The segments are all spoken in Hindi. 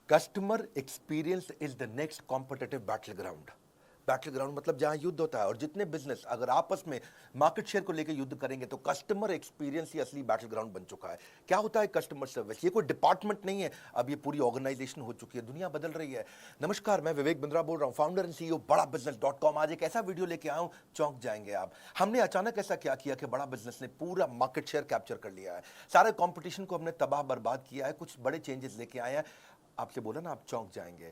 Customer experience is the next competitive battle ground. Battle ground मतलब जहां युद्ध होता है, और जितने बिजनेस अगर आपस में मार्केट शेयर को लेकर युद्ध करेंगे तो कस्टमर एक्सपीरियंस ही असली बैटल ग्राउंड बन चुका है। क्या होता है कस्टमर सर्विस? ये कोई डिपार्टमेंट नहीं है, अब ये पूरी ऑर्गेनाइजेशन हो चुकी है, दुनिया बदल रही है। नमस्कार, मैं विवेक बिंद्रा बोल रहा हूं, फाउंडर एंड सीईओ बड़ा बिजनेस.com। आज एक ऐसा वीडियो लेके आया हूं, चौंक जाएंगे आप। हमने अचानक ऐसा क्या किया कि बड़ा बिजनेस ने पूरा मार्केट शेयर कैप्चर कर लिया है, सारे कॉम्पिटिशन को हमने तबाह बर्बाद किया है, कुछ बड़े चेंजेस लेके आए हैं। आपसे बोला ना, आप चौंक जाएंगे।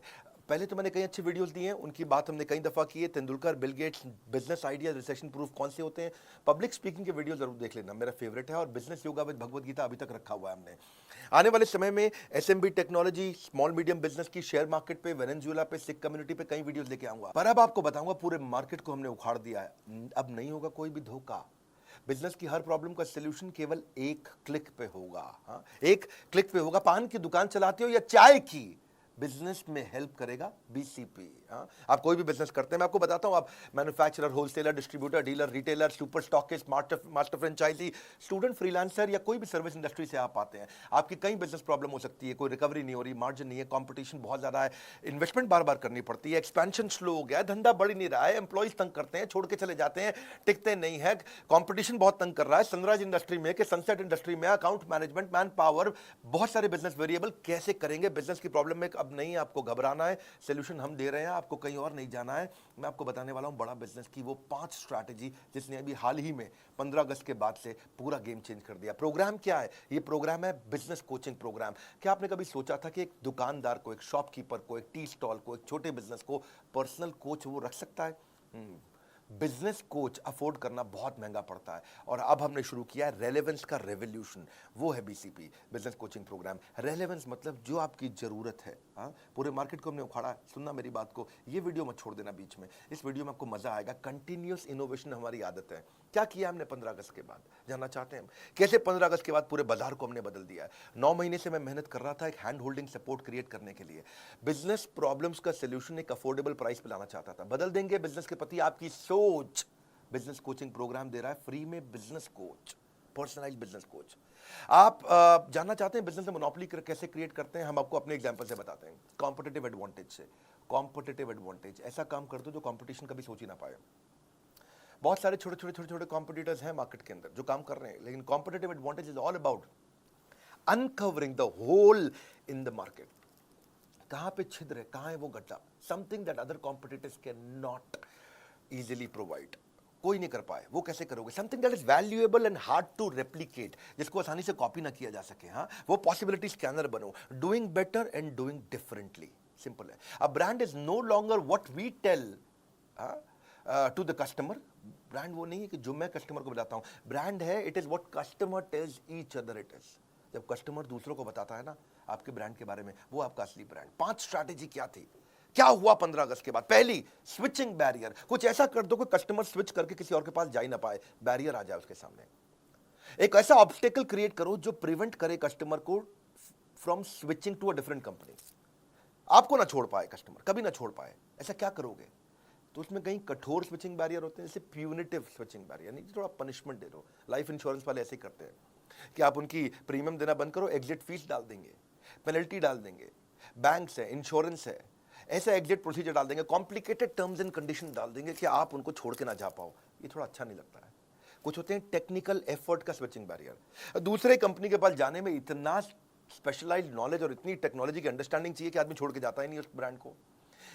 पहले तो मैंने कई अच्छे वीडियोस दिए हैं, उनकी बात हमने कई दफा की है। Tendulkar, Bill Gates, business idea, recession proof कौन से होते हैं। पब्लिक स्पीकिंग के वीडियो जरूर देख लेना, मेरा फेवरेट है। और business yoga with Bhagavad Gita अभी तक रखा हुआ है हमने। आने वाले समय में SMB technology, small medium business की, शेयर मार्केट पे, वेनेजुएला पे, सिख कम्युनिटी पे कई वीडियोस लेके आऊंगा। पर अब आपको बताऊंगा, पूरे मार्केट को हमने उखाड़ दिया है, अब नहीं होगा कोई भी धोखा। बिजनेस की हर प्रॉब्लम का सलूशन केवल एक क्लिक पे होगा। हाँ, एक क्लिक पे होगा। पान की दुकान चलाते हो या चाय की, बिजनेस में हेल्प करेगा बीसीपी। हाँ, आप कोई भी बिजनेस करते हैं, मैं आपको बताता हूं, आप manufacturer, wholesaler, distributor, dealer, retailer, super stockist, master franchisee, student, freelancer या कोई भी सर्विस इंडस्ट्री से आप आते हैं, आपकी कई बिजनेस प्रॉब्लम हो सकती है। कोई रिकवरी नहीं हो रही, मार्जिन नहीं है, कंपटीशन बहुत ज्यादा है, इन्वेस्टमेंट बार बार करनी पड़ती है, एक्सपेंशन स्लो हो गया है, धंधा बढ़ नहीं रहा है, एम्प्लॉइज तंग करते हैं, छोड़ के चले जाते हैं, टिकते नहीं है, कंपटीशन बहुत तंग कर रहा है। सनराइज इंडस्ट्री में, सनसेट इंडस्ट्री में, अकाउंट मैनेजमेंट, मैन पावर, बहुत सारे बिजनेस वेरिएबल, कैसे करेंगे? बिजनेस की प्रॉब्लम में अब नहीं आपको घबराना है, सोल्यूशन हम दे रहे हैं, आपको कहीं और नहीं जाना है। मैं आपको बताने वाला हूं बड़ा बिजनेस की वो 5 स्ट्रैटेजी, जिसने अभी हाल ही में 15 अगस्त के बाद से पूरा गेम चेंज कर दिया। प्रोग्राम क्या है? ये प्रोग्राम है बिजनेस कोचिंग प्रोग्राम। क्या आपने कभी सोचा था कि एक दुकानदार को, एक शॉपकीपर को, एक टी स्टॉल को, एक छोटे बिजनेस को पर्सनल कोच वो रख सकता है? बिजनेस कोच अफोर्ड करना बहुत महंगा पड़ता है, और अब हमने शुरू किया है रेलेवेंस का रेवोल्यूशन। वो है BCP, business coaching program. Relevance मतलब जो आपकी जरूरत है। हाँ, पूरे मार्केट को हमने उखाड़ा। सुनना मेरी बात को, ये वीडियो मत छोड़ देना बीच में, इस वीडियो में आपको मजा आएगा। कंटिन्यूअस इनोवेशन हमारी आदत है। क्या किया हमने 15 अगस्त के बाद, जानना चाहते हैं हम? कैसे 15 अगस्त के बाद पूरे बाजार को हमने बदल दिया है। 9 महीने से मैं मेहनत कर रहा था एक हैंड होल्डिंग सपोर्ट क्रिएट करने के लिए। बिजनेस प्रॉब्लम्स का सोल्यूशन एक अफोर्डेबल प्राइस पे लाना चाहता था। बदल देंगे बिजनेस के प्रति आपकी सोच। बिजनेस कोचिंग प्रोग्राम दे रहा है फ्री में, business coach, personalize business coach. आप जानना चाहते हैं बिजनेस में मोनोपोली कैसे क्रिएट करते हैं? हम आपको अपने एग्जांपल से बताते हैं, कॉम्पिटिटिव एडवांटेज से। कॉम्पिटिटिव एडवांटेज, ऐसा काम कर दो जो कंपटीशन कभी सोच ही ना पाए। बहुत सारे छोटे कॉम्पिटिटर्स हैं मार्केट के अंदर जो काम कर रहे हैं, लेकिन competitive advantage is all about uncovering the hole in the market. कहां पे छिद्र है, कहां है वो गड्ढा, something that other competitors can not easily provide. कोई नहीं कर पाए, वो कैसे करोगे? Something that is valuable and hard to replicate, जिसको आसानी से कॉपी ना किया जा सके। हाँ, वो पॉसिबिलिटी स्कैनर बनो। Doing better and doing differently, simple है। A brand is no longer what we tell to the customer. Brand वो नहीं है कि जो मैं कस्टमर को बताता हूं, ब्रांड है it is what customer tells each other it is. जब कस्टमर दूसरों को बताता है ना आपके ब्रांड के बारे में, वो आपका असली ब्रांड। 5 स्ट्रैटेजी क्या थी, क्या हुआ 15 अगस्त के बाद? पहली, स्विचिंग बैरियर। कुछ ऐसा कर दो कि कस्टमर स्विच करके किसी और के पास जा ही ना पाए, बैरियर आ जाए उसके सामने। एक ऐसा ऑब्स्टेकल क्रिएट करो जो प्रिवेंट करे कस्टमर को from switching to a different company. आपको ना छोड़ पाए कस्टमर, कभी ना छोड़ पाए। ऐसा क्या करोगे? तो उसमें कहीं कठोर स्विचिंग बैरियर होते हैं, जैसे प्यूनिटिव स्विचिंग बैरियर, नहीं, थोड़ा पनिशमेंट दे दो। लाइफ इंश्योरेंस वाले ऐसे ही करते हैं कि आप उनकी प्रीमियम देना बंद करो, एग्जिट फीस डाल देंगे, पेनल्टी डाल देंगे। बैंक्स है, इंश्योरेंस है, ऐसा एग्जिट प्रोसीजर डाल देंगे, कॉम्प्लिकेटेड टर्म्स एंड कंडीशन डाल देंगे कि आप उनको छोड़ के ना जा पाओ। ये थोड़ा अच्छा नहीं लगता है। कुछ होते हैं टेक्निकल एफर्ट का स्विचिंग बैरियर। दूसरे कंपनी के पास जाने में इतना स्पेशलाइज्ड नॉलेज और इतनी टेक्नोलॉजी की अंडरस्टैंडिंग चाहिए कि आदमी छोड़ के जाता ही नहीं उस ब्रांड को।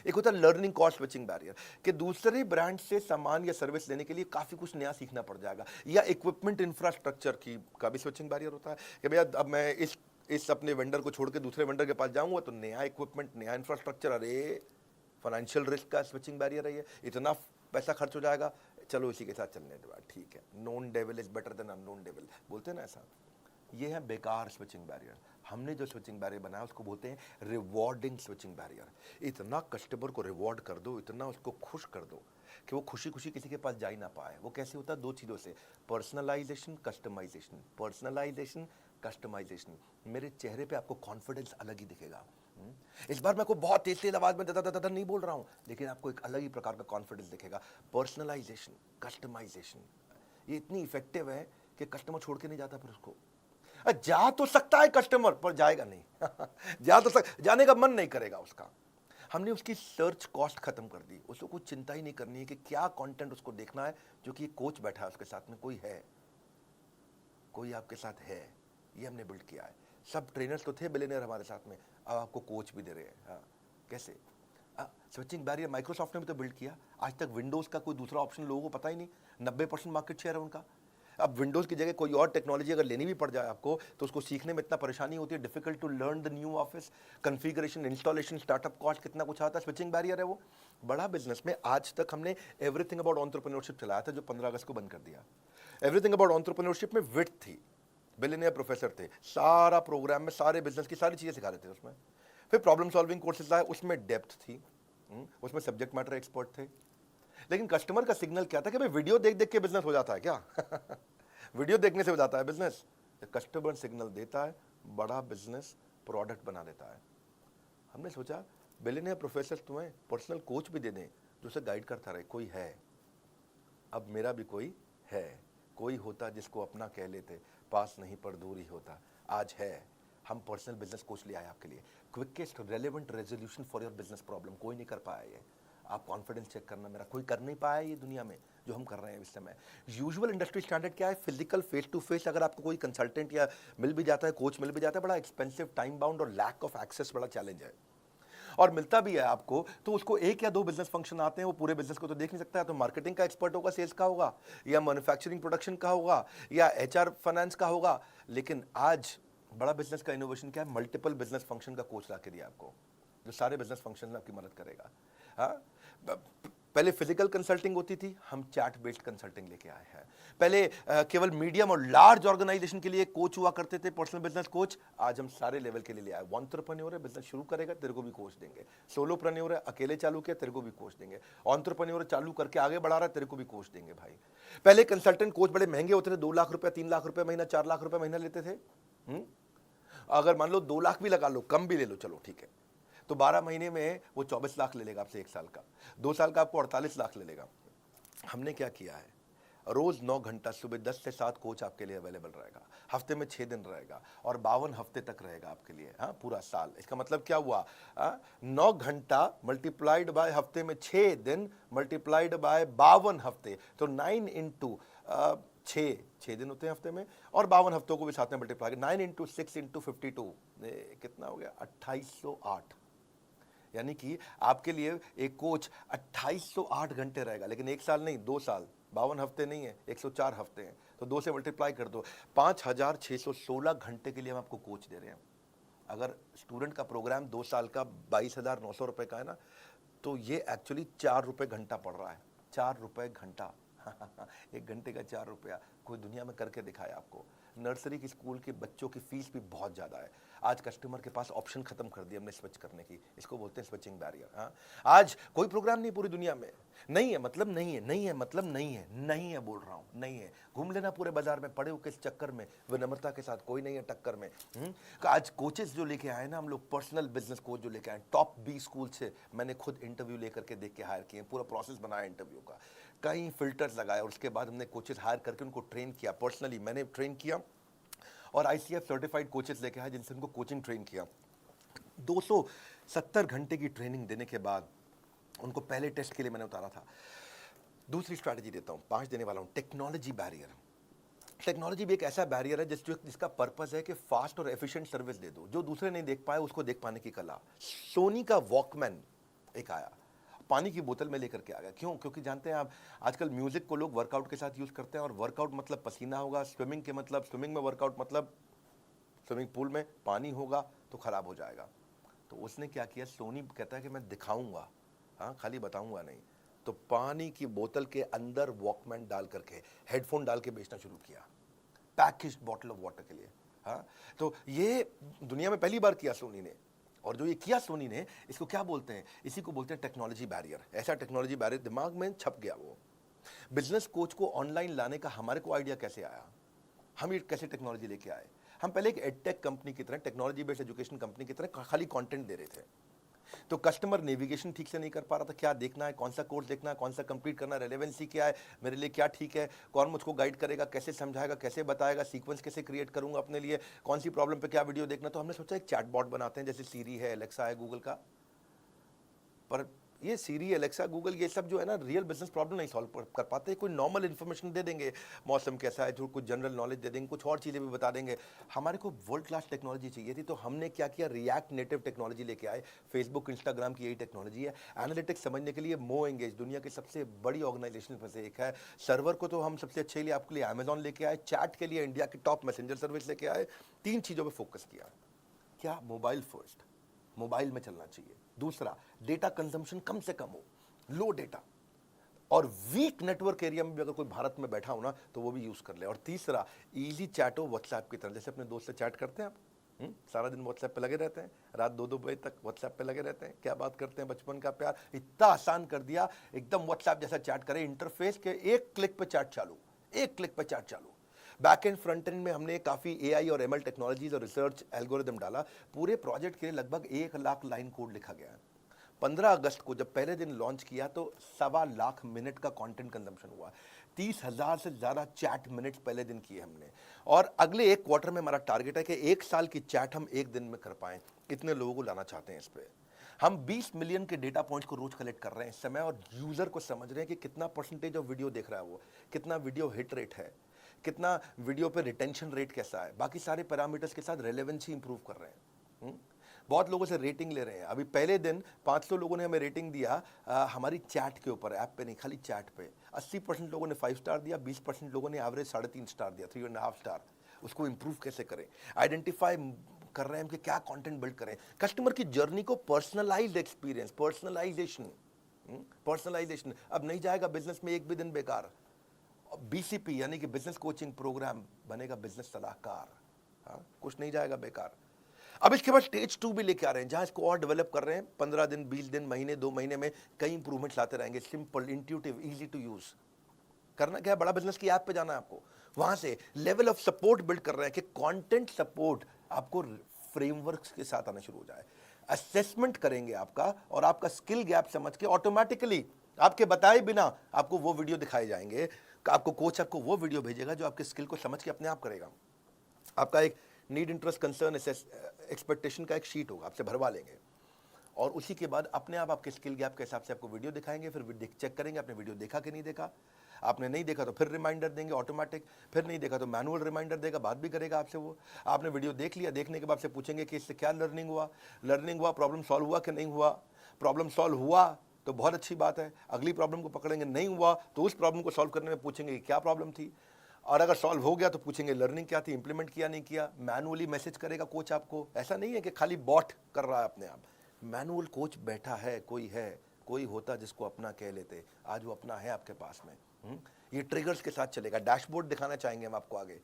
एक होता है लर्निंग कॉस्ट स्विचिंग बैरियर, कि दूसरे ब्रांड से सामान या सर्विस लेने के लिए काफी कुछ नया सीखना पड़ जाएगा। या इक्विपमेंट इंफ्रास्ट्रक्चर की का भी स्विचिंग बैरियर होता है कि भैया अब मैं इस अपने वेंडर को छोड़ के दूसरे वेंडर के पास जाऊंगा तो नया इक्विपमेंट, नया इंफ्रास्ट्रक्चर, अरे फाइनेंशियल रिस्क का स्विचिंग बैरियर है ये, इतना पैसा खर्च हो जाएगा, चलो इसी के साथ चलने दो, ठीक है। Known devil is better than unknown devil, बोलते हैं ना ऐसा। ये है बेकार स्विचिंग बैरियर। हमने जो स्विचिंग बैरियर बनाया उसको बोलते हैं रिवॉर्डिंग स्विचिंग बैरियर। इतना कस्टमर को रिवॉर्ड कर दो, इतना उसको खुश कर दो कि वो खुशी खुशी किसी के पास जा ही ना पाए। वो कैसे होता है? 2 चीज़ों से, पर्सनलाइजेशन, कस्टमाइजेशन। Personalisation, customization. मेरे चेहरे पे आपको कॉन्फिडेंस अलग ही दिखेगा। इस बार मैं को बहुत तेज तेज आवाज में दादा नहीं बोल रहा हूं, लेकिन आपको एक अलग ही प्रकार का कॉन्फिडेंस दिखेगा। पर्सनलाइजेशन, कस्टमाइजेशन, ये इतनी इफेक्टिव है कि कस्टमर छोड़ के नहीं जाता फिर उसको। जा तो सकता है कस्टमर, पर जाएगा नहीं। जाने का मन नहीं करेगा उसका। हमने उसकी सर्च कॉस्ट खत्म कर दी, उसको कुछ चिंता ही नहीं करनी है कि क्या कंटेंट उसको देखना है, जो कि कोच बैठा है उसके साथ में, कोई आपके साथ है, ये हमने बिल्ड किया है। सब ट्रेनर्स तो थे बिलियनियर हमारे साथ में, अब आपको कोच भी दे रहे हैं। हाँ, कैसे? स्विचिंग बैरियर माइक्रोसॉफ्ट ने भी तो बिल्ड किया। आज तक विंडोज का कोई दूसरा ऑप्शन लोगों को पता ही नहीं, 90% मार्केट शेयर है उनका। अब विंडोज की जगह कोई और टेक्नोलॉजी अगर लेनी भी पड़ जाए आपको, तो उसको सीखने में इतना परेशानी होती है, difficult to learn the new office, configuration, installation, startup cost, कितना कुछ आता है। स्विचिंग बैरियर है वो। बड़ा बिजनेस में आज तक हमने एवरीथिंग अबाउट एंटरप्रेन्योरशिप चलाया था, जो 15 अगस्त को बंद कर दिया। एवरीथिंग अबाउट एंटरप्रेन्योरशिप में विड्थ थी, बिलियनियर प्रोफेसर थे, सारा प्रोग्राम में सारे बिजनेस की सारी चीजें सिखा रहे थे उसमें। फिर प्रॉब्लम सॉल्विंग कोर्सेज लाए, उसमें डेप्थ थी, उसमें सब्जेक्ट मैटर एक्सपर्ट थे। लेकिन कस्टमर का सिग्नल क्या था कि भाई वीडियो देख देख के बिजनेस हो जाता है क्या? वीडियो देखने से हो जाता है बिजनेस? कस्टमर सिग्नल देता है, बड़ा बिजनेस प्रोडक्ट बना देता है। हमने सोचा बिलियनियर प्रोफेसर तुम्हें पर्सनल कोच भी दे दें, जो उसे गाइड करता रहे। कोई है, अब मेरा भी कोई है, कोई होता जिसको अपना कह लेते, पास नहीं पर दूर ही होता। आज है, हम पर्सनल बिजनेस कोच ले आए आपके लिए, quickest relevant resolution for your business problem. कोई नहीं कर पाया ये। आप कॉन्फिडेंस चेक करना, मेरा कोई कर नहीं पाया ये दुनिया में जो हम कर रहे हैं इस समय। यूजुअल इंडस्ट्री स्टैंडर्ड क्या है? फिजिकल फेस टू फेस अगर आपको कोई कंसल्टेंट या मिल भी जाता है, कोच मिल भी जाता है, बड़ा एक्सपेंसिव, टाइम बाउंड और लैक ऑफ एक्सेस बड़ा चैलेंज है। और मिलता भी है आपको तो उसको एक या दो बिजनेस फंक्शन आते हैं, वो पूरे बिजनेस को तो देख नहीं सकता है। तो मार्केटिंग का एक्सपर्ट होगा, सेल्स का होगा, या मैन्युफैक्चरिंग प्रोडक्शन का होगा, या एचआर फाइनेंस का होगा। लेकिन आज बड़ा बिजनेस का इनोवेशन क्या है? मल्टीपल बिजनेस फंक्शन का कोच ला के दिया आपको, जो सारे बिजनेस फंक्शन में आपकी मदद करेगा। हाँ, पहले फिजिकल कंसल्टिंग होती थी, हम चैट बेस्ड कंसल्टिंग लेके आए हैं। पहले केवल मीडियम और लार्ज ऑर्गेनाइजेशन के लिए कोच हुआ करते थे, पर्सनल बिजनेस कोच। आज हम सारे लेवल के लिए ले आए। एंटरप्रेन्योर है, बिजनेस शुरू करेगा, तेरे को भी कोच देंगे। सोलोप्रेन्योर है, अकेले चालू किया, तेरे को भी कोच देंगे। एंटरप्रेन्योर चालू करके आगे बढ़ा रहा है, तेरे को भी कोच देंगे भाई। पहले कंसल्टेंट कोच बड़े महंगे होते थे, 2 लाख रुपया, 3 लाख रुपया महीना, 4 लाख रुपया महीना लेते थे। अगर मान लो 2 लाख भी लगा लो, कम भी ले लो, चलो ठीक है, तो 12 महीने में वो 24 लाख ले लेगा आपसे 1 साल का। 2 साल का आपको 48 लाख ले लेगा। हमने क्या किया है? रोज 9 घंटा सुबह 10 से 7 कोच आपके लिए अवेलेबल रहेगा, हफ्ते में 6 दिन रहेगा, और 52 हफ्ते तक रहेगा आपके लिए। हाँ, पूरा साल। इसका मतलब क्या हुआ? 9 घंटा मल्टीप्लाइड बाय हफ्ते में 6 दिन मल्टीप्लाइड बाय 52 हफ्ते, तो 9 इंटू 6 दिन होते हैं हफ्ते में, और 52 हफ्तों को भी साथ में मल्टीप्लाई, 9 इंटू 6 इंटू 52, कितना हो गया? 2808। यानी कि आपके लिए एक कोच 2808 घंटे रहेगा, लेकिन 1 साल नहीं, 2 साल, 52 हफ्ते नहीं है, 104 हफ्ते हैं, तो 2 से मल्टीप्लाई कर दो, 5616 घंटे के लिए हम आपको कोच दे रहे हैं। अगर स्टूडेंट का प्रोग्राम 2 साल का 22,900 रुपए का है ना, तो ये एक्चुअली 4 रुपए घंटा पड़ रहा है। 4 रुपए घंटा। 1 घंटे का 4 रुपया। कोई दुनिया में करके दिखाया आपको? नर्सरी की स्कूल के बच्चों की फीस भी बहुत ज़्यादा है। आज कस्टमर के पास ऑप्शन खत्म कर दिया हमने स्विच करने की, इसको बोलते हैं स्विचिंग बैरियर। हाँ, आज कोई प्रोग्राम नहीं पूरी दुनिया में, नहीं है मतलब नहीं है, नहीं है मतलब नहीं है, नहीं है बोल रहा हूँ, नहीं है। घूम लेना पूरे बाजार में, पड़े हो किस चक्कर में? विनम्रता के साथ, कोई नहीं है टक्कर में। आज कोचेस जो लेके आए ना हम लोग, पर्सनल बिजनेस कोच जो लेके आए, टॉप 20 स्कूल से मैंने खुद इंटरव्यू लेकर के देख के हायर किए, पूरा प्रोसेस बनाया इंटरव्यू का, कई फिल्टर्स लगाए, और उसके बाद हमने कोचेस हायर करके उनको ट्रेन किया। पर्सनली मैंने ट्रेन किया, और ICF सर्टिफाइड कोचेस लेके आए जिनसे उनको कोचिंग ट्रेन किया। 270 घंटे की ट्रेनिंग देने के बाद उनको पहले टेस्ट के लिए मैंने उतारा था। दूसरी स्ट्रैटेजी देता हूँ, 5 देने वाला हूँ, टेक्नोलॉजी बैरियर। टेक्नोलॉजी भी एक ऐसा बैरियर है जिसका पर्पस है कि फास्ट और एफिशिएंट सर्विस दे दो, जो दूसरे नहीं देख पाए उसको देख पाने की कला। सोनी का वॉकमैन एक आया, पानी की बोतल में लेकर के आ गया। क्यों? क्योंकि जानते हैं आप, आजकल म्यूजिक को लोग वर्कआउट के साथ यूज करते हैं, और वर्कआउट मतलब पसीना होगा, स्विमिंग के मतलब, स्विमिंग में वर्कआउट मतलब स्विमिंग पूल में पानी होगा तो खराब हो जाएगा। तो उसने क्या किया, सोनी कहता है कि मैं दिखाऊंगा, हाँ, खाली बताऊंगा नहीं। तो पानी की बोतल के अंदर वॉकमैन डाल करके, हेडफोन डाल के बेचना शुरू किया, पैकेज्ड बॉटल ऑफ वाटर के लिए। हाँ, तो ये दुनिया में पहली बार किया सोनी ने। और जो ये किया सोनी ने, इसको क्या बोलते हैं? इसी को बोलते हैं टेक्नोलॉजी बैरियर। ऐसा टेक्नोलॉजी बैरियर दिमाग में छप गया। वो बिजनेस कोच को ऑनलाइन लाने का हमारे को आइडिया कैसे आया? हम ये कैसे टेक्नोलॉजी लेके आए? हम पहले एक एडटेक कंपनी की तरह, टेक्नोलॉजी बेस्ड एजुकेशन कंपनी की तरह खाली कंटेंट दे रहे थे। तो कस्टमर नेविगेशन ठीक से नहीं कर पा रहा था, क्या देखना है, कौन सा कोर्स देखना है, कौन सा कंप्लीट करना है, रेलेवेंसी क्या है, मेरे लिए क्या ठीक है, कौन मुझको गाइड करेगा, कैसे समझाएगा, कैसे बताएगा, सीक्वेंस कैसे क्रिएट करूंगा अपने लिए, कौन सी प्रॉब्लम पे क्या वीडियो देखना। तो हमने सोचा एक चैटबॉट बनाते हैं, जैसे सीरी है, एलेक्सा है गूगल का। पर ये सीरी, एलेक्सा, गूगल, ये सब जो है ना, रियल बिजनेस प्रॉब्लम नहीं सॉल्व कर पाते। कोई नॉर्मल इन्फॉर्मेशन दे देंगे, मौसम कैसा है, जो कुछ जनरल नॉलेज दे देंगे, कुछ और चीज़ें भी बता देंगे। हमारे को वर्ल्ड क्लास टेक्नोलॉजी चाहिए थी, तो हमने क्या किया, रिएक्ट नेटिव टेक्नोलॉजी लेके आए। फेसबुक, इंस्टाग्राम की यही टेक्नोलॉजी है। एनालिटिक्स समझने के लिए मो एंगेज दुनिया की सबसे बड़ी ऑर्गेनाइजेशन में से एक है। सर्वर को तो हम सबसे अच्छे लिए आपके लिए अमेजॉन लेके आए, चैट के लिए इंडिया की टॉप मैसेंजर सर्विस लेके आए। 3 चीज़ों पर फोकस किया। क्या? मोबाइल फर्स्ट, मोबाइल में चलना चाहिए। दूसरा, डेटा कंजम्पशन कम से कम हो, लो डेटा, और वीक नेटवर्क एरिया में भी अगर कोई भारत में बैठा हो ना तो वो भी यूज कर ले। और तीसरा, इजी चैट हो व्हाट्सएप की तरह, जैसे अपने दोस्त से चैट करते हैं आप। सारा दिन व्हाट्सएप पे लगे रहते हैं, रात 2-2 बजे तक व्हाट्सएप पे लगे रहते हैं, क्या बात करते हैं, बचपन का प्यार। इतना आसान कर दिया, एकदम व्हाट्सएप जैसा चैट करें, इंटरफेस के एक क्लिक पे चैट चालू, एक क्लिक पे चैट चालू। बैक एंड फ्रंट एंड में हमने काफ़ी एआई और एमएल टेक्नोलॉजीज और रिसर्च एल्गोरिदम डाला। पूरे प्रोजेक्ट के लिए लगभग 1 लाख लाइन कोड लिखा गया है। 15 अगस्त को जब पहले दिन लॉन्च किया तो 1.25 लाख मिनट का कंटेंट कंजम्पशन हुआ। 30,000 से ज़्यादा चैट मिनट्स पहले दिन किए हमने। और अगले 1 क्वार्टर में हमारा टारगेट है कि 1 साल की चैट हम 1 दिन में कर पाएं। इतने लोगों को लाना चाहते हैं इस पे। हम 20 मिलियन के डेटा पॉइंट्स को रोज कलेक्ट कर रहे हैं इस समय, और यूज़र को समझ रहे हैं कि कितना परसेंटेज ऑफ वीडियो देख रहा है वो, कितना वीडियो हिट रेट है, कितना वीडियो पे रिटेंशन रेट कैसा है, बाकी सारे पैरामीटर्स के साथ रेलेवेंसी इंप्रूव कर रहे हैं। बहुत लोगों से रेटिंग ले रहे हैं। अभी पहले दिन 500 लोगों ने हमें रेटिंग दिया हमारी चैट के ऊपर, ऐप पे नहीं, खाली चैट पे। 80% लोगों ने 5 स्टार दिया, 20% लोगों ने एवरेज 3.5 स्टार दिया, 3.5 स्टार। उसको इंप्रूव कैसे करें, आइडेंटिफाई कर रहे हैं हम कि क्या कंटेंट बिल्ड करें, कस्टमर की जर्नी को पर्सनलाइज्ड एक्सपीरियंस, पर्सनलाइजेशन। अब नहीं जाएगा बिजनेस में एक भी दिन बेकार। बीसीपी यानी कि बिजनेस कोचिंग प्रोग्राम बनेगा बिजनेस सलाहकार। हाँ, कुछ नहीं जाएगा बेकार। अब इसके बाद स्टेज 2 भी लेके आ रहे हैं, जहां इसको और डेवलप कर रहे हैं। 15 दिन, 20 दिन, महीने, 2 महीने में कई इंप्रूवमेंट्स लाते रहेंगे। Simple, intuitive, easy to use. करना क्या है, बड़ा बिजनेस की ऐप पे जाना है आपको। वहां से लेवल ऑफ सपोर्ट बिल्ड कर रहे हैं कि कंटेंट सपोर्ट आपको फ्रेमवर्क्स के साथ आना शुरू हो जाए। असेसमेंट करेंगे आपका, और आपका स्किल गैप समझ के ऑटोमेटिकली आपके बताए बिना आपको वो वीडियो दिखाए जाएंगे। आपको कोच आपको वो वीडियो भेजेगा जो आपके स्किल को समझ के अपने आप करेगा। आपका एक नीड, इंटरेस्ट, कंसर्न, एक्सपेक्टेशन का एक शीट होगा, आपसे भरवा लेंगे, और उसी के बाद अपने आप आपके स्किल गैप के हिसाब से आपको वीडियो दिखाएंगे। फिर चेक करेंगे आपने वीडियो देखा कि नहीं देखा। आपने नहीं देखा तो फिर रिमाइंडर देंगे ऑटोमेटिक, फिर नहीं देखा तो मैनुअल रिमाइंडर देगा, बात भी करेगा आपसे वो। आपने वीडियो देख लिया, देखने के बाद से पूछेंगे कि इससे क्या लर्निंग हुआ, प्रॉब्लम सॉल्व हुआ कि नहीं हुआ। प्रॉब्लम सॉल्व हुआ तो बहुत अच्छी बात है, अगली प्रॉब्लम को पकड़ेंगे। नहीं हुआ तो उस प्रॉब्लम को सॉल्व करने में पूछेंगे कि क्या प्रॉब्लम थी, और अगर सॉल्व हो गया तो पूछेंगे लर्निंग क्या थी, इंप्लीमेंट किया नहीं किया। मैनुअली मैसेज करेगा कोच आपको। ऐसा नहीं है कि खाली बॉट कर रहा है अपने आप, मैनुअल कोच बैठा है, कोई होता जिसको अपना कह लेते। आज वो अपना है आपके पास में। ये ट्रिगर्स के साथ चलेगा। डैशबोर्ड दिखाना चाहेंगे हम आपको आगे।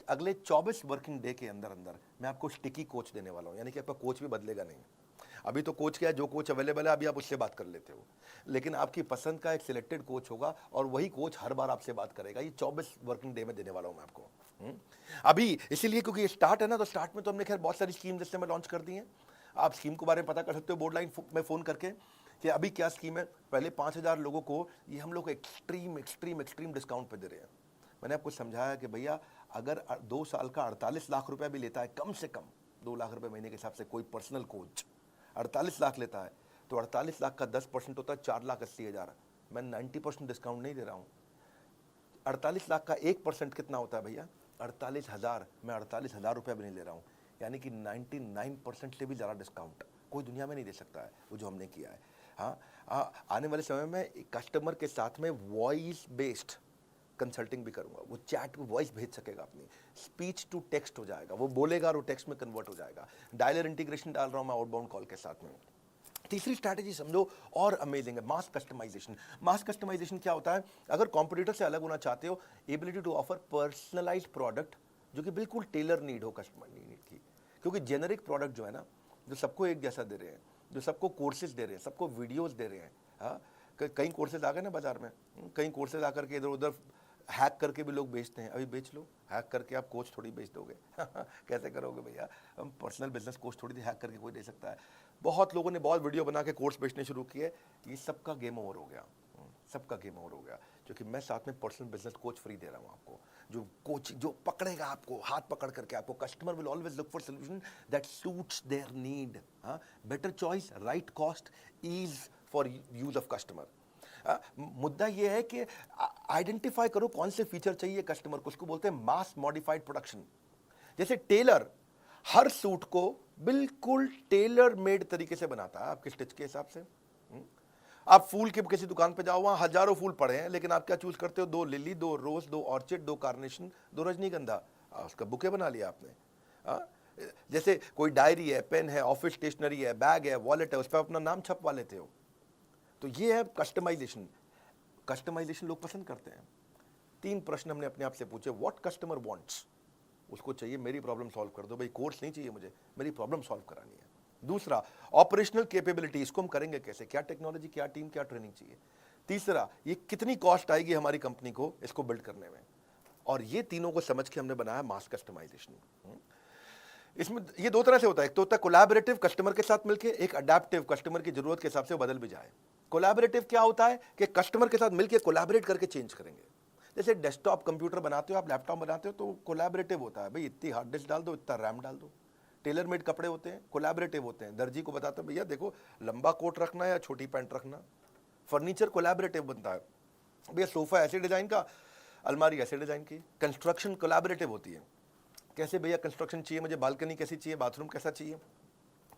अगले 24 वर्किंग डे के अंदर अंदर मैं आपको स्टिकी कोच देने वाला हूँ, यानी कि आपका कोच भी बदलेगा नहीं। अभी तो कोच क्या है, जो कोच अवेलेबल है अभी आप उससे बात कर लेते हो, लेकिन आपकी पसंद का एक सिलेक्टेड कोच होगा, और वही कोच हर बार आपसे बात करेगा। ये 24 वर्किंग डे में देने वाला हूं मैं आपको। अभी इसीलिए क्योंकि ये स्टार्ट है ना, तो स्टार्ट में तो हमने खैर बहुत सारी स्कीम जैसे में लॉन्च कर दी हैं। आप स्कीम के बारे में पता कर सकते हो बोर्ड लाइन में फ़ोन करके कि अभी क्या स्कीम है। पहले 5,000 लोगों को ये हम लोग एक्सट्रीम डिस्काउंट पे दे रहे हैं। मैंने आपको समझाया कि भैया अगर 2 साल का 48 लाख रुपया भी लेता है, कम से कम 2 लाख रुपए महीने के हिसाब से कोई पर्सनल कोच 48 लाख लेता है, तो 48 लाख का 10% होता है 4,80,000। मैं 90% डिस्काउंट नहीं दे रहा हूँ। 48 लाख का 1% कितना होता है भैया? 48,000। मैं 48,000 रुपया भी नहीं ले रहा हूँ, यानी कि 99% से भी ज़्यादा डिस्काउंट कोई दुनिया में नहीं दे सकता है वो जो हमने किया है। हाँ, आने वाले समय में कस्टमर के साथ में वॉइस बेस्ड कंसल्टिंग भी करूंगा। वो चैट में वॉइस भेज सकेगा, अपनी स्पीच टू टेक्स्ट हो जाएगा, वो बोलेगा और वो टेक्स्ट में कन्वर्ट हो जाएगा। डायलर इंटीग्रेशन डाल रहा हूं मैं आउटबाउंड कॉल के साथ में। तीसरी स्ट्रैटेजी समझो और अमेजिंग है, मास कस्टमाइजेशन। मास कस्टमाइजेशन क्या होता है? अगर कॉम्पिटिटर से अलग होना चाहते हो, ability to offer personalized product जो कि बिल्कुल टेलर नीड हो कस्टमर नीड की। क्योंकि जेनरिक प्रोडक्ट जो है ना, जो सबको एक जैसा दे रहे हैं, जो सबको कोर्सेज दे रहे हैं, सबको वीडियोस दे रहे हैं। हाँ, कई कोर्सेज आ गए ना बाजार में, कई कोर्सेज आकर के इधर उधर हैक करके भी लोग बेचते हैं, अभी बेच लो, हैक करके आप कोच थोड़ी बेच दोगे कैसे करोगे भैया, हम पर्सनल बिजनेस कोच थोड़ी हैक करके कोई दे सकता है। बहुत लोगों ने बहुत वीडियो बना के कोर्स बेचने शुरू किए, ये सबका गेम ओवर हो गया, सबका गेम ओवर हो गया, क्योंकि मैं साथ में पर्सनल बिजनेस कोच फ्री दे रहा हूँ आपको, जो कोच जो पकड़ेगा आपको, हाथ पकड़ करके आपको, customer will always look for solution that suits their need, better choice, right cost, ease for use of customer. मुद्दा यह है कि आइडेंटिफाई करो कौन से फीचर चाहिए कस्टमर को, उसको बोलते हैं मास मॉडिफाइड प्रोडक्शन। जैसे टेलर हर सूट को बिल्कुल टेलर मेड तरीके से बनाता है आपके स्टिच के हिसाब से। आप फूल की किसी दुकान पे जाओ, वहां हजारों फूल पड़े हैं, लेकिन आप क्या चूज करते हो, 2 लिली, 2 रोज, 2 ऑर्चिड, 2 कार्नेशन, 2 रजनीगंधा, उसका बुके बना लिया आपने। जैसे कोई डायरी है, पेन है, ऑफिस स्टेशनरी है, बैग है, वॉलेट है, उस पर अपना नाम छपवा लेते हो, तो ये है कस्टमाइजेशन। कस्टमाइजेशन लोग पसंद करते हैं। 3 प्रश्न हमने अपने आप से पूछे, व्हाट कस्टमर वांट्स, उसको चाहिए मेरी प्रॉब्लम सॉल्व कर दो भाई, कोर्स नहीं चाहिए मुझे, मेरी प्रॉब्लम सॉल्व करानी है। दूसरा, ऑपरेशनल कैपेबिलिटी, इसको हम करेंगे कैसे, क्या टेक्नोलॉजी, क्या टीम, क्या ट्रेनिंग चाहिए। तीसरा, ये कितनी कॉस्ट आएगी हमारी कंपनी को इसको बिल्ड करने में। और ये तीनों को समझ के हमने बनाया मास कस्टमाइजेशन। इसमें ये 2 तरह से होता है, एक तो होता है कोलैबोरेटिव, कस्टमर के साथ मिलकर, एक अडैप्टिव, कस्टमर की जरूरत के हिसाब से बदल भी जाए। कोलैबोरेटिव क्या होता है कि कस्टमर के साथ मिलकर कोलैबोरेट करके चेंज करेंगे। जैसे डेस्कटॉप कंप्यूटर बनाते हो आप, लैपटॉप बनाते हो, तो कोलैबोरेटिव होता है, भाई इतनी हार्ड डिस्क डाल दो, इतना रैम डाल दो। टेलर मेड कपड़े होते हैं, कोलैबोरेटिव होते हैं, दर्जी को बताते हो भैया देखो लंबा कोट रखना है या छोटी पैंट रखना। फर्नीचर कोलैबोरेटिव बनता है, भैया सोफा ऐसे डिजाइन का, अलमारी ऐसे डिजाइन की। कंस्ट्रक्शन कोलैबोरेटिव होती है, कैसे भैया कंस्ट्रक्शन चाहिए मुझे, बालकनी कैसी चाहिए, बाथरूम कैसा चाहिए,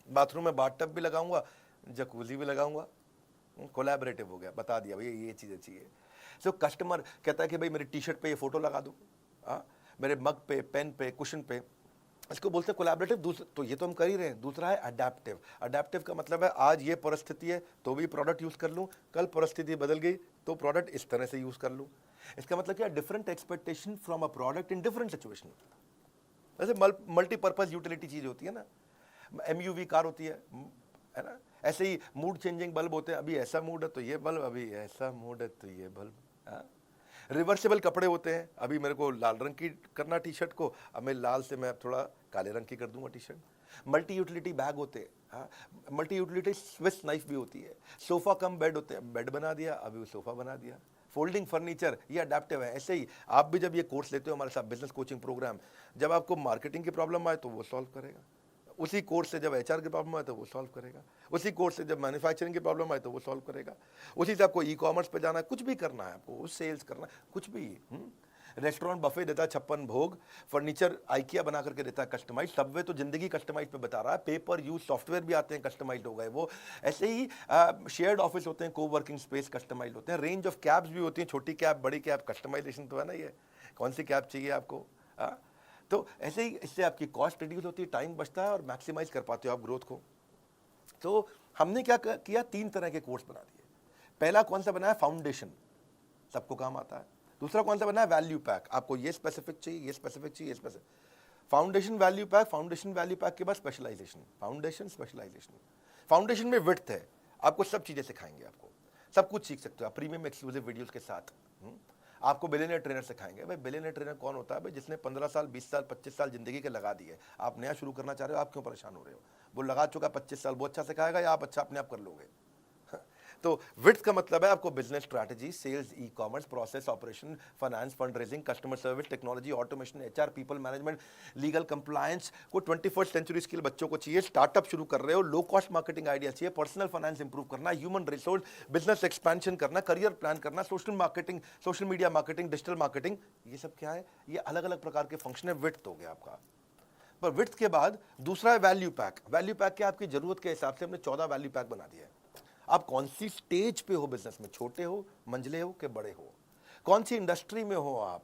बाथरूम में बाथटब भी लगाऊंगा, जकूजी भी लगाऊंगा, कोलैबोरेटिव हो गया, बता दिया भैया ये चीज़ें चाहिए। सो कस्टमर कहता है कि भाई मेरी टी शर्ट पे ये फोटो लगा दो, मेरे मग पे, पेन पे, कुशन पे, इसको बोलते हैं कोलैबोरेटिव। तो ये तो हम कर ही रहे हैं। दूसरा है अडैप्टिव। अडैप्टिव का मतलब है आज ये परिस्थिति है तो भी प्रोडक्ट यूज़ कर लूँ, कल परिस्थिति बदल गई तो प्रोडक्ट इस तरह से यूज़ कर लूँ। इसका मतलब क्या, different expectation from a product in different situation. जैसे मल्टीपर्पज़ यूटिलिटी चीज़ होती है ना, MUV कार होती है ना, ऐसे ही मूड चेंजिंग बल्ब होते हैं, अभी ऐसा मूड है तो ये बल्ब, अभी ऐसा मूड है तो ये बल्ब। रिवर्सेबल कपड़े होते हैं, अभी मेरे को लाल रंग की करना टी शर्ट को, अब मैं लाल से मैं थोड़ा काले रंग की कर दूंगा T shirt. Multi utility bag होते हैं, मल्टी यूटिलिटी स्विस नाइफ भी होती है। सोफा कम बेड होते हैं, बेड बना दिया, अभी वो सोफा बना दिया। फोल्डिंग फर्नीचर, ये अडेप्टिव है। ऐसे ही आप भी जब ये कोर्स लेते हो हमारे साथ, बिजनेस कोचिंग प्रोग्राम, जब आपको मार्केटिंग की प्रॉब्लम आए तो वो सॉल्व करेगा, उसी कोर्स से जब HR की प्रॉब्लम आए तो वो सॉल्व करेगा, उसी कोर्स से जब मैन्युफैक्चरिंग की प्रॉब्लम आए तो वो सॉल्व करेगा, उसी से आपको ई-कॉमर्स पे जाना है, कुछ भी करना है आपको, सेल्स करना है, कुछ भी। रेस्टोरेंट बफे देता है 56 भोग, फर्नीचर आइकिया बना करके देता है कस्टमाइज, सबवे तो जिंदगी कस्टमाइज पे बता रहा है, पेपर यूज सॉफ्टवेयर भी आते हैं कस्टमाइज हो गए वो। ऐसे ही शेयर्ड ऑफिस होते हैं, को वर्किंग स्पेस कस्टमाइज होते हैं, रेंज ऑफ कैब्स भी होती हैं, छोटी कैब, बड़ी कैब, कस्टमाइजेशन तो है ना, ये कौन सी कैब चाहिए आपको। तो ऐसे ही इससे आपकी कॉस्ट रिड्यूस होती है, टाइम बचता है और मैक्सिमाइज कर पाते हो आप ग्रोथ को। तो हमने क्या किया, 3 तरह के कोर्स बना दिए। पहला कौन सा बनाया, फाउंडेशन, सबको काम आता है। दूसरा कौन सा बनाया, वैल्यू पैक, आपको ये स्पेसिफिक चाहिए, ये स्पेसिफिक चाहिए, ये specific. Foundation, value pack, foundation value pack के बाद स्पेशलाइजेशन, फाउंडेशन स्पेशलाइजेशन। फाउंडेशन में विड्थ है, आपको सब चीजें सिखाएंगे, आपको सब कुछ सीख सकते हो आप प्रीमियम एक्सक्लूसिव वीडियोस के साथ। आपको बिलियनियर ट्रेनर सिखाएंगे। भाई बिलियनियर ट्रेनर कौन होता है, भाई जिसने 15 साल, 20 साल, 25 साल जिंदगी के लगा दिए। आप नया शुरू करना चाह रहे हो, आप क्यों परेशान हो रहे हो, वो लगा चुका 25 साल, वो अच्छा सिखाएगा या आप अच्छा अपने आप कर लोगे। तो विड्थ का मतलब है आपको business strategy, sales, e-commerce, process, operation, finance, fund raising, customer service, technology, automation, HR, people management, legal compliance को 21st सेंचुरी स्किल बच्चों को चाहिए। स्टार्टअप शुरू कर रहे हो, लो कॉस्ट मार्केटिंग आइडिया चाहिए, पर्सनल फाइनेंस इंप्रूव करना, ह्यूमन रिसोर्स, बिजनेस एक्सपेंशन करना, करियर प्लान करना, social marketing, social media marketing, digital marketing, ये सब क्या है, ये अलग अलग प्रकार के फंक्शन है। विड्थ हो गया आपका। पर विड्थ के बाद दूसरा है वैल्यू पैक। वैल्यू पैक क्या, आपकी जरूरत के हिसाब से हमने 14 वैल्यू पैक बना दिया है। आप कौन सी स्टेज पे हो बिजनेस में, छोटे हो, मंझले हो कि बड़े हो, कौन सी इंडस्ट्री में हो आप,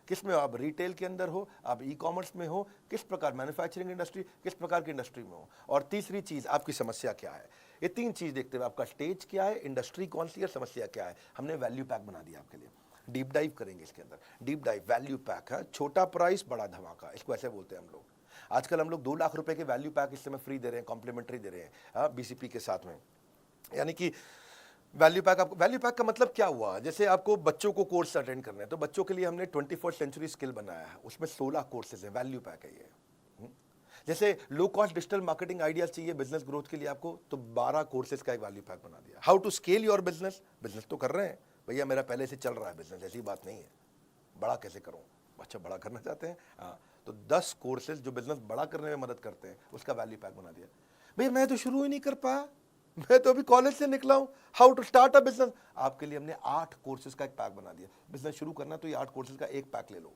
किस में हो आप, रिटेल के अंदर हो, आप ई-कॉमर्स में हो, किस प्रकार मैन्युफैक्चरिंग इंडस्ट्री, किस प्रकार की इंडस्ट्री में हो, और तीसरी चीज आपकी समस्या क्या है। ये 3 चीज देखते हुए आपका स्टेज क्या है, इंडस्ट्री कौन सी है, समस्या क्या है, हमने वैल्यू पैक बना दिया आपके लिए। डीप डाइव करेंगे इसके अंदर, डीप डाइव वैल्यू पैक है, छोटा प्राइस बड़ा धमाका, इसको ऐसे बोलते हैं हम लोग। आजकल हम लोग 2 लाख रुपए के वैल्यू पैक इस समय फ्री दे रहे हैं, कॉम्प्लीमेंट्री दे रहे हैं BCP के साथ में। यानी कि वैल्यू पैक, आपको वैल्यू पैक का मतलब क्या हुआ? जैसे आपको बच्चों को कोर्स अटेंड करने हैं, तो बच्चों के लिए हमने 21st सेंचुरी स्किल बनाया है, उसमें 16 कोर्सेज है, वैल्यू पैक है ये। जैसे low cost digital marketing ideas चाहिए बिजनेस ग्रोथ के लिए आपको, तो 12 कोर्सेज का एक वैल्यू पैक बना दिया। How to scale your business, business तो कर रहे हैं भैया, मेरा पहले से चल रहा है बिजनेस, ऐसी बात नहीं है, बड़ा कैसे करूं? अच्छा, बड़ा करना चाहते हैं, हाँ, तो 10 कोर्सेज जो बिजनेस बड़ा करने में मदद करते हैं, उसका वैल्यू पैक बना दिया। भैया मैं तो शुरू ही नहीं कर पाया, मैं तो अभी कॉलेज से निकला हूं, how to start a business, आपके लिए हमने 8 कोर्सेज का एक पैक बना दिया। बिजनेस शुरू करना तो ये 8 कोर्सेज का एक पैक ले लो।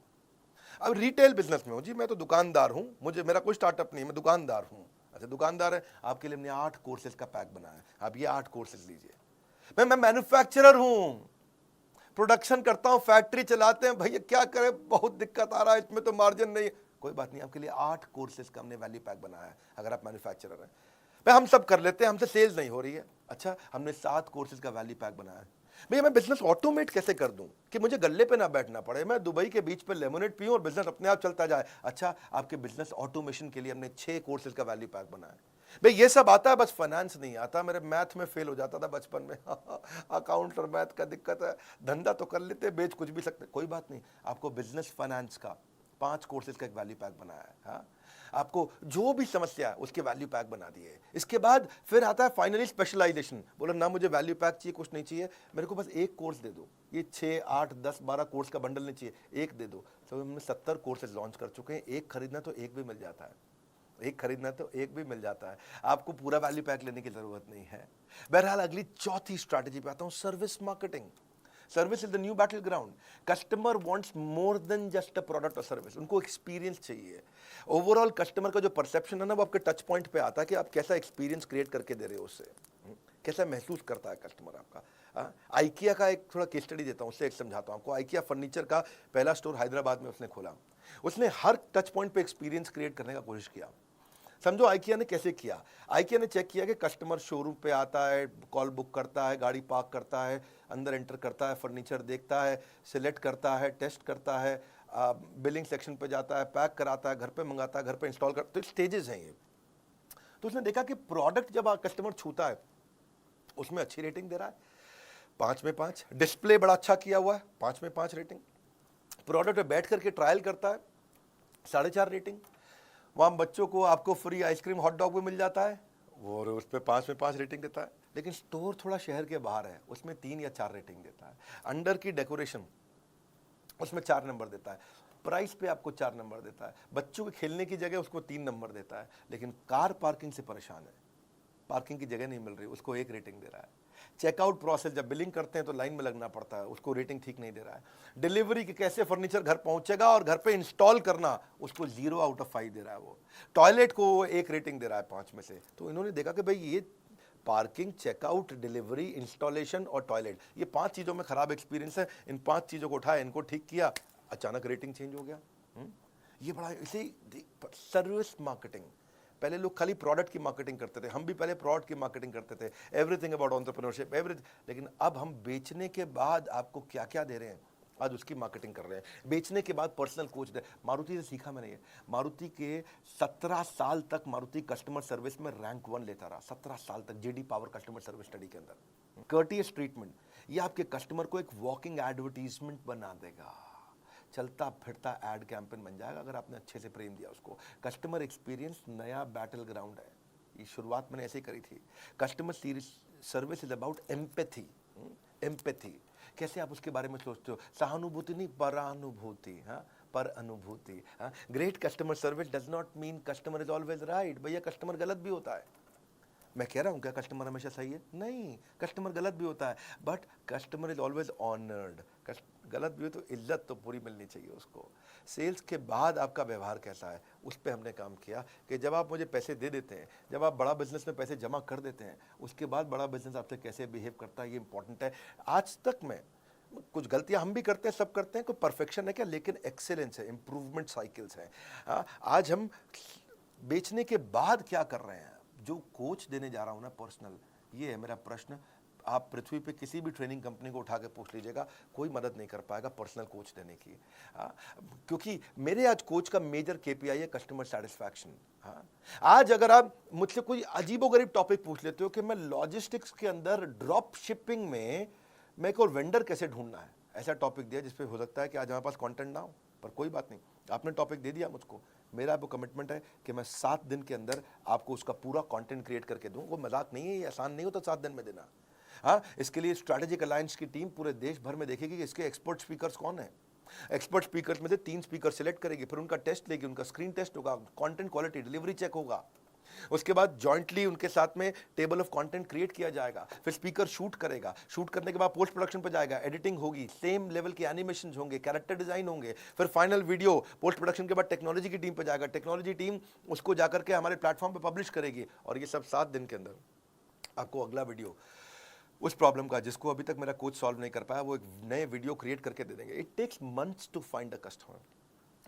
अब रिटेल बिजनेस में हूं जी, मैं तो दुकानदार हूं, मुझे मेरा कोई स्टार्टअप नहीं है, मैं दुकानदार हूं। अच्छा, दुकानदार है, आपके लिए हमने 8 कोर्सेज का पैक बनाया है, आप ये 8 कोर्सेज लीजिए। मैं मैन्युफैक्चरर हूं, प्रोडक्शन करता हूं, फैक्ट्री चलाते हैं, भैया क्या करें, बहुत दिक्कत आ रहा है, इसमें तो मार्जिन नहीं है, कोई बात नहीं, आपके लिए 8 कोर्सेज का हमने वैल्यू पैक बनाया है। अगर आप मैन्युफैक्चरर हैं, भाई हम सब कर लेते हैं, हमसे सेल्स नहीं हो रही है, अच्छा हमने 7 कोर्सेज का वैल्यू पैक बनाया है। भैया मैं बिजनेस ऑटोमेट कैसे कर दूं कि मुझे गल्ले पे ना बैठना पड़े, मैं दुबई के बीच पे लेमोनेड पीऊं और बिजनेस अपने आप चलता जाए। अच्छा, आपके बिजनेस ऑटोमेशन के लिए हमने 6 कोर्सेज का वैल्यू पैक बनाया है। भाई ये सब आता है, बस फाइनेंस नहीं आता, मेरे मैथ में फेल हो जाता था बचपन में अकाउंट्स और मैथ का दिक्कत है, धंधा तो कर लेते, बेच कुछ भी सकते, कोई बात नहीं, आपको बिजनेस फाइनेंस का 5 कोर्सेज का एक वैल्यू पैक बनाया है। हाँ, आपको जो भी समस्या है उसके वैल्यू पैक बना दिए। इसके बाद फिर आता है फाइनली स्पेशलाइजेशन, बोलो ना मुझे वैल्यू पैक चाहिए, कुछ नहीं चाहिए, मेरे को बस एक कोर्स दे दो, ये 6, 8, 10, 12 कोर्स का बंडल नहीं चाहिए, एक दे दो। तो हमने 70 कोर्सेज लॉन्च कर चुके हैं, एक खरीदना तो एक भी मिल जाता है, एक खरीदना तो एक भी मिल जाता है, आपको पूरा वैल्यू पैक लेने की जरूरत नहीं है। बहरहाल अगली चौथी स्ट्रैटेजी पे आता हूं, service marketing. Service is the new battle ground. Customer wants more than just a product और सर्विस, उनको एक्सपीरियंस चाहिए। ओवरऑल कस्टमर का जो परसेप्शन है ना, वो आपके टच पॉइंट पे आता है कि आप कैसा एक्सपीरियंस क्रिएट करके दे रहे हो उससे, कैसा महसूस करता है कस्टमर आपका। आइकिया का एक थोड़ा केस स्टडी देता हूँ, उससे एक समझाता हूँ आपको। आइकिया फर्नीचर का पहला स्टोर हैदराबाद में उसने खोला, उसने हर टच पॉइंट पे एक्सपीरियंस क्रिएट करने का कोशिश किया। समझो आइकिया ने कैसे किया, आइकिया ने चेक किया कि कस्टमर शोरूम पे आता है, कॉल बुक करता है, गाड़ी पार्क करता है, अंदर एंटर करता है, फर्नीचर देखता है, सिलेक्ट करता है, टेस्ट करता है, बिलिंग सेक्शन पे जाता है, पैक कराता है, घर पे मंगाता है, घर पे इंस्टॉल करता है, तो स्टेजेस हैं ये। तो उसने देखा कि प्रोडक्ट जब कस्टमर छूता है उसमें अच्छी रेटिंग दे रहा है, 5 में 5, डिस्प्ले बड़ा अच्छा किया हुआ है, 5 में 5 रेटिंग, प्रोडक्ट पे बैठ करके ट्रायल करता है, 4.5 रेटिंग, वहाँ बच्चों को आपको फ्री आइसक्रीम हॉट डॉग भी मिल जाता है, वो उस पर 5 में 5 रेटिंग देता है। लेकिन स्टोर थोड़ा शहर के बाहर है, उसमें 3 या 4 रेटिंग देता है। अंडर की डेकोरेशन उसमें 4 नंबर देता है, प्राइस पे आपको 4 नंबर देता है, बच्चों के खेलने की जगह उसको 3 नंबर देता है। लेकिन कार पार्किंग से परेशान है, पार्किंग की जगह नहीं मिल रही, उसको 1 रेटिंग दे रहा है। चेकआउट प्रोसेस, जब बिलिंग करते हैं तो लाइन में लगना पड़ता है, उसको रेटिंग ठीक नहीं दे रहा है। डिलीवरी की कैसे फर्नीचर घर पहुंचेगा और घर पे इंस्टॉल करना, उसको 0 आउट ऑफ 5 दे रहा है वो। टॉयलेट को 1 रेटिंग दे रहा है 5 में से। तो इन्होंने देखा कि भाई ये पार्किंग, चेकआउट, डिलीवरी, इंस्टॉलेशन और टॉयलेट, ये 5 चीज़ों में खराब एक्सपीरियंस है, इन 5 चीज़ों को उठाया, इनको ठीक किया, अचानक रेटिंग चेंज हो गया। ये बड़ा इसे सर्विस मार्केटिंग। पहले लोग खाली प्रोडक्ट की मार्केटिंग करते थे, हम भी पहले प्रोडक्ट की मार्केटिंग करते थे, एवरीथिंग अबाउट एंटरप्रेन्योरशिप एवरीथिंग। लेकिन अब हम बेचने के बाद आपको क्या क्या दे रहे हैं, आज उसकी मार्केटिंग कर रहे हैं। बेचने के बाद पर्सनल कोच दे, मारुति से सीखा मैंने ये। मारुति के 17 साल तक मारुति कस्टमर सर्विस में रैंक 1 लेता रहा, 17 साल तक, JD power customer service study के अंदर। कर्टियस ट्रीटमेंट, ये आपके कस्टमर को एक वॉकिंग एडवर्टीजमेंट बना देगा, चलता फिरता एड कैंपेन बन जाएगा अगर आपने अच्छे से प्रेम दिया उसको। कस्टमर एक्सपीरियंस नया बैटल ग्राउंड है, ये शुरुआत मैंने ऐसे ही करी थी। Customer service is about empathy. Empathy कैसे आप उसके बारे में सोचते हो, सहानुभूति नहीं, परानुभूति। हाँ, पर अनुभूति। हाँ, great customer service does not mean customer is always right. भैया कस्टमर गलत भी होता है, मैं कह रहा हूँ क्या कस्टमर हमेशा सही है? नहीं, कस्टमर गलत भी होता है, but customer is always honoured. गलत भी हो तो इज्जत तो पूरी मिलनी चाहिए उसको। सेल्स के बाद आपका व्यवहार कैसा है, उस पर हमने काम किया कि जब आप मुझे पैसे दे देते हैं, जब आप बड़ा बिजनेस में पैसे जमा कर देते हैं, उसके बाद बड़ा बिजनेस आपसे कैसे बिहेव करता है, ये इंपॉर्टेंट है। आज तक में कुछ गलतियां हम भी करते हैं, सब करते हैं, कोई परफेक्शन है क्या, लेकिन एक्सेलेंस है, इंप्रूवमेंट साइकिल्स हैं। आज हम बेचने के बाद क्या कर रहे हैं, जो कोच देने जा रहा हूं ना पर्सनल, ये है मेरा प्रश्न। आप पृथ्वी पे किसी भी ट्रेनिंग कंपनी को उठा के पूछ लीजिएगा, कोई मदद नहीं कर पाएगा पर्सनल कोच देने की। क्योंकि मेरे आज कोच का मेजर केपीआई है कस्टमर सेटिस्फैक्शन। आज अगर आप मुझसे कोई अजीबोगरीब टॉपिक पूछ लेते हो कि मैं लॉजिस्टिक्स के अंदर ड्रॉप शिपिंग में मैं एक और वेंडर कैसे ढूंढना है, ऐसा टॉपिक दिया जिसपे हो सकता है कि आज हमारे पास कंटेंट ना हो, पर कोई बात नहीं, आपने टॉपिक दे दिया मुझको, मेरा आपको कमिटमेंट है कि मैं 7 दिन के अंदर आपको उसका पूरा कंटेंट क्रिएट करके दूं। वो मजाक नहीं है, ये आसान नहीं होता 7 दिन में देना। इसके लिए स्ट्रैटेजिक अलायंस की टीम पूरे देश भर में देखेगी कि इसके एक्सपर्ट स्पीकर्स कौन है। एक्सपर्ट स्पीकर्स में से 3 स्पीकर सिलेक्ट करेगी, फिर उनका टेस्ट लेगी, उनका स्क्रीन टेस्ट होगा, कंटेंट क्वालिटी डिलीवरी चेक होगा, उसके बाद जॉइंटली उनके साथ में टेबल ऑफ कंटेंट क्रिएट किया जाएगा, फिर स्पीकर शूट करेगा, शूट करने के बाद पोस्ट प्रोडक्शन पे जाएगा, एडिटिंग होगी, सेम लेवल के एनिमेशन होंगे, कैरेक्टर डिजाइन होंगे, फिर फाइनल वीडियो पोस्ट प्रोडक्शन के बाद टेक्नोलॉजी की टीम पे जाएगा, टेक्नोलॉजी टीम उसको जाकर के हमारे प्लेटफॉर्म पे पब्लिश करेगी, और ये सब 7 दिन के अंदर आपको अगला वीडियो उस प्रॉब्लम का जिसको अभी तक मेरा कोच सॉल्व नहीं कर पाया, वो एक नए वीडियो क्रिएट करके दे देंगे। It takes months to find a customer,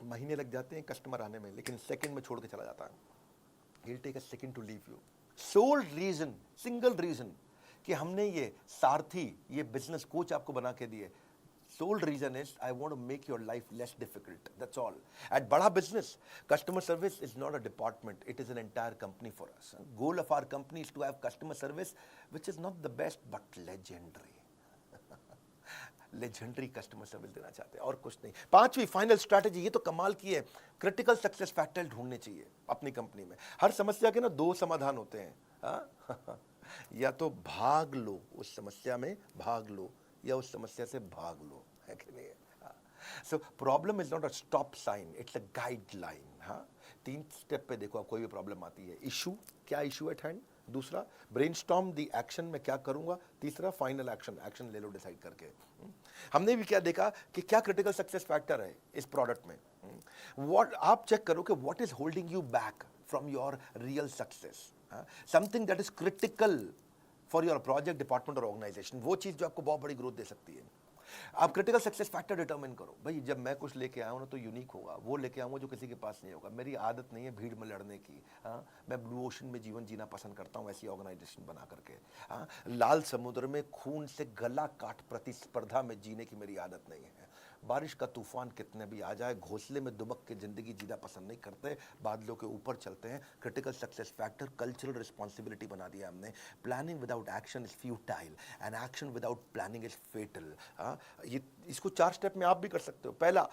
महीने लग जाते हैं कस्टमर आने में, लेकिन सेकंड में छोड़ के चला जाता है। He'll take a second to leave you. Sole reason, single reason कि हमने ये सारथी, ये बिजनेस कोच आपको बना के दिए, sole reason is I want to make your life less difficult. That's all. At बड़ा business, customer service is not a department. It is an entire company for us. Goal of our company is to have customer service, which is not the best but legendary. Legendary customer service देना चाहते हैं और कुछ नहीं। 5वीं फाइनल स्ट्रैटेजी, ये तो कमाल की है, क्रिटिकल सक्सेस फैक्टर ढूंढने चाहिए अपनी कंपनी में। हर समस्या के ना 2 समाधान होते हैं, या तो भाग लो उस समस्या में, भाग लो, या उस समस्या से भाग लो, है कि नहीं? So problem is not a stop sign, it's a guideline. 3 step पे देखो, आप कोई भी प्रॉब्लम आती है, इशू, क्या इशू एट हैंड, दूसरा ब्रेनस्टॉर्म दी एक्शन, मैं क्या करूंगा, तीसरा फाइनल एक्शन, एक्शन ले लो डिसाइड करके। हमने भी क्या देखा कि क्या क्रिटिकल सक्सेस फैक्टर है इस प्रोडक्ट में। व्हाट आप चेक करो कि what is holding you back from your real success, something that is critical for your project, department और ऑर्गेनाइजेशन, वो चीज जो आपको बहुत बड़ी ग्रोथ दे सकती है। आप क्रिटिकल सक्सेस फैक्टर डिटरमिन करो, भाई जब मैं कुछ लेके आऊँ ना तो यूनिक होगा, वो लेके आऊँगा जो किसी के पास नहीं होगा। मेरी आदत नहीं है भीड़ में लड़ने की, मैं ब्लू ओशन में जीवन जीना पसंद करता हूँ, ऐसी ऑर्गेनाइजेशन बना करके। लाल समुद्र में खून से गला काट प्रतिस्पर्धा में जीने की मेरी आदत नहीं है। बारिश का तूफान कितने भी आ जाए, घोंसले में दुबक के जिंदगी जीना पसंद नहीं करते, बादलों के ऊपर चलते हैं। Critical success factor cultural responsibility बना दिया हमने। Planning without action is futile and action without planning is fatal. ये इसको 4 स्टेप में आप भी कर सकते हो। पहला,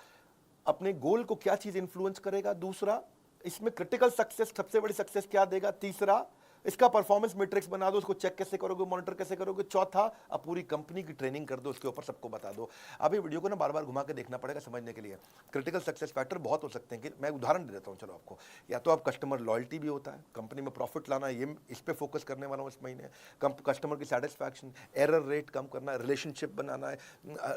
अपने गोल को क्या चीज इंफ्लुएंस करेगा, दूसरा इसमें क्रिटिकल सक्सेस सबसे बड़ी सक्सेस क्या देगा, तीसरा इसका परफॉर्मेंस मैट्रिक्स बना दो, उसको चेक कैसे करोगे, मॉनिटर कैसे करोगे, चौथा अब पूरी कंपनी की ट्रेनिंग कर दो, उसके ऊपर सबको बता दो। अब ये वीडियो को ना बार बार घुमा के देखना पड़ेगा समझने के लिए। क्रिटिकल सक्सेस फैक्टर बहुत हो सकते हैं, कि मैं उदाहरण दे देता हूँ चलो आपको। या तो आप कस्टमर लॉयल्टी भी होता है, कंपनी में प्रॉफिट लाना, ये इस पे फोकस करने वाला हूँ इस महीने। कस्टमर की सेटिस्फैक्शन, एरर रेट कम करना है, रिलेशनशिप बनाना है,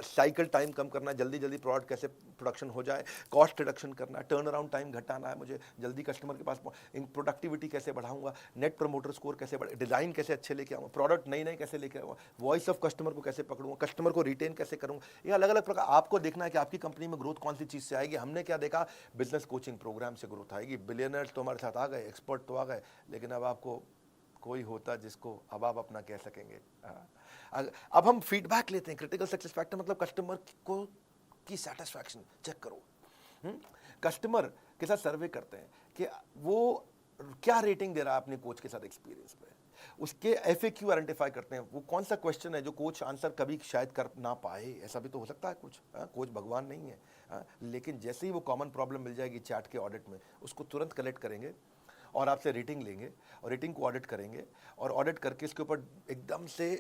साइकिल टाइम कम करना है, जल्दी जल्दी प्रोडक्ट कैसे प्रोडक्शन हो जाए, कॉस्ट रिडक्शन करना है, टर्न अराउंड टाइम घटाना है, मुझे जल्दी कस्टमर के पास प्रोडक्टिविटी कैसे बढ़ाऊंगा, नेट प्रमोटर स्कोर कैसे, डिजाइन कैसे अच्छे लेके आऊंगा, प्रोडक्ट नई नई कैसे लेके आऊंगा, वॉइस ऑफ कस्टमर को कैसे पकड़ूंगा, कस्टमर को रिटेन कैसे करूंगा। ये अलग अलग प्रकार आपको देखना है कि आपकी कंपनी में ग्रोथ कौन सी चीज से आएगी। हमने क्या देखा, बिजनेस कोचिंग प्रोग्राम से ग्रोथ आएगी। बिलियनर्स तो हमारे साथ आ गए, एक्सपर्ट तो आ गए, लेकिन अब आपको कोई होता जिसको अब आप अपना कह सकेंगे। अब हम फीडबैक लेते हैं। क्रिटिकल सक्सेस फैक्टर मतलब कस्टमर को की सेटिस्फैक्शन चेक करो। कस्टमर के साथ सर्वे करते हैं कि वो क्या रेटिंग दे रहा है अपने कोच के साथ एक्सपीरियंस पे, उसके FAQ आइडेंटिफाई करते हैं, वो कौन सा क्वेश्चन है जो कोच आंसर कभी शायद कर ना पाए, ऐसा भी तो हो सकता है कुछ। कोच भगवान नहीं है, लेकिन जैसे ही वो कॉमन प्रॉब्लम मिल जाएगी चैट के ऑडिट में, उसको तुरंत कलेक्ट करेंगे और आपसे रेटिंग लेंगे और रेटिंग को ऑडिट करेंगे, और ऑडिट करके इसके ऊपर एकदम से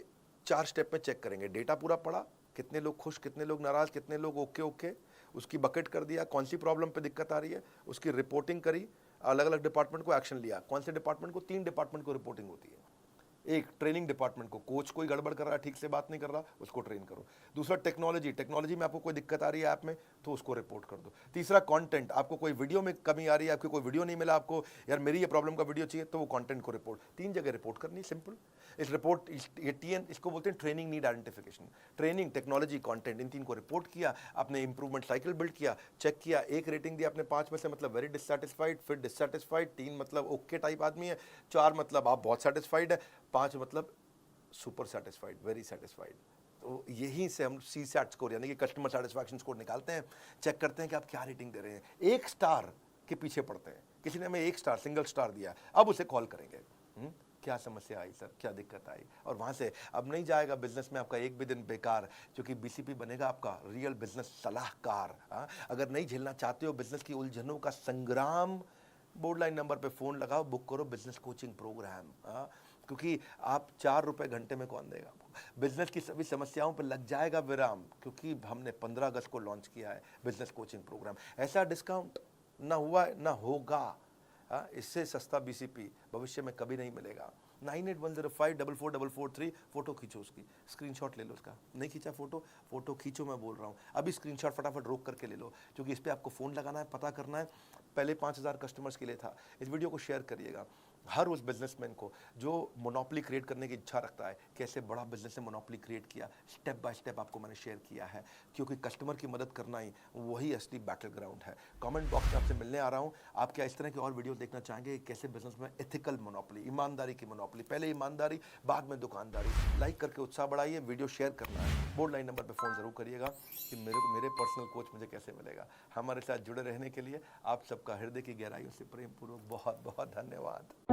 4 स्टेप में चेक करेंगे। डेटा पूरा पड़ा, कितने लोग खुश, कितने लोग नाराज, कितने लोग ओके ओके, उसकी बकेट कर दिया, कौन सी प्रॉब्लम पे दिक्कत आ रही है, उसकी रिपोर्टिंग करी, अलग अलग डिपार्टमेंट को एक्शन लिया। कौन से डिपार्टमेंट को, 3 डिपार्टमेंट को रिपोर्टिंग होती है। एक ट्रेनिंग डिपार्टमेंट को, कोच कोई गड़बड़ कर रहा है, ठीक से बात नहीं कर रहा, उसको ट्रेन करो। दूसरा टेक्नोलॉजी में आपको कोई दिक्कत आ रही है ऐप में तो उसको रिपोर्ट कर दो। तीसरा कंटेंट, आपको कोई वीडियो में कमी आ रही है, आपको कोई वीडियो नहीं मिला, आपको यार मेरी ये प्रॉब्लम का वीडियो चाहिए, तो वो कंटेंट को रिपोर्ट, 3 जगह रिपोर्ट करनी, सिंपल। इस रिपोर्ट ये TN इसको बोलते हैं training need identification. Training, technology, content, इन 3 को रिपोर्ट किया, आपने इंप्रूवमेंट साइकिल बिल्ड किया, चेक किया, 1 रेटिंग दिया आपने 5 में से, मतलब वेरी डिससैटिस्फाइड, फिर डिससैटिस्फाइड, 3 मतलब ओके टाइप आदमी है, 4 मतलब आप बहुत सेटिस्फाइड है, 5 मतलब सुपर सेटिस्फाइड, वेरी सेटिस्फाइड। तो यहीं से हम सी सैट स्कोर यानी कि कस्टमर सेटिस्फैक्शन स्कोर निकालते हैं, चेक करते हैं कि आप क्या रेटिंग दे रहे हैं। 1 स्टार के पीछे पड़ते हैं, किसी ने हमें 1 स्टार सिंगल स्टार दिया, अब उसे कॉल करेंगे, क्या समस्या आई सर, क्या दिक्कत आई, और वहाँ से अब नहीं जाएगा बिजनेस में आपका एक भी दिन बेकार, क्योंकि बीसीपी बनेगा आपका रियल बिजनेस सलाहकार। हाँ, अगर नहीं झेलना चाहते हो बिजनेस की उलझनों का संग्राम, बोर्ड लाइन नंबर पे फ़ोन लगाओ, बुक करो बिजनेस कोचिंग प्रोग्राम। हाँ, क्योंकि आप 4 रुपए घंटे में कौन देगा आपको, बिजनेस की सभी समस्याओं पर लग जाएगा विराम, क्योंकि हमने 15 अगस्त को लॉन्च किया है बिजनेस कोचिंग प्रोग्राम। ऐसा डिस्काउंट ना हुआ है ना होगा। हाँ, इससे सस्ता बीसीपी भविष्य में कभी नहीं मिलेगा। 9810544443, फोटो खींचो उसकी, स्क्रीनशॉट ले लो उसका। नहीं खींचा फोटो, फोटो खींचो, मैं बोल रहा हूँ अभी स्क्रीनशॉट फटाफट रोक करके ले लो, क्योंकि इस पर आपको फ़ोन लगाना है, पता करना है। पहले 5000 कस्टमर्स के लिए था। इस वीडियो को शेयर करिएगा हर उस बिजनेसमैन को जो मोनोपोली क्रिएट करने की इच्छा रखता है, कैसे बड़ा बिजनेस से मोनोपोली क्रिएट किया, स्टेप बाय स्टेप आपको मैंने शेयर किया है, क्योंकि कस्टमर की मदद करना ही वही असली बैटल ग्राउंड है। कमेंट बॉक्स में आपसे मिलने आ रहा हूँ। आप क्या इस तरह की और वीडियो देखना चाहेंगे, कैसे बिजनेस में एथिकल मोनोपोली, ईमानदारी की मोनोपोली, पहले ईमानदारी बाद में दुकानदारी। लाइक करके उत्साह बढ़ाइए, वीडियो शेयर करना है, बोर्ड लाइन नंबर पर फ़ोन ज़रूर करिएगा कि मेरे पर्सनल कोच मुझे कैसे मिलेगा। हमारे साथ जुड़े रहने के लिए आप सबका हृदय की गहराइयों से प्रेम पूर्वक बहुत बहुत धन्यवाद।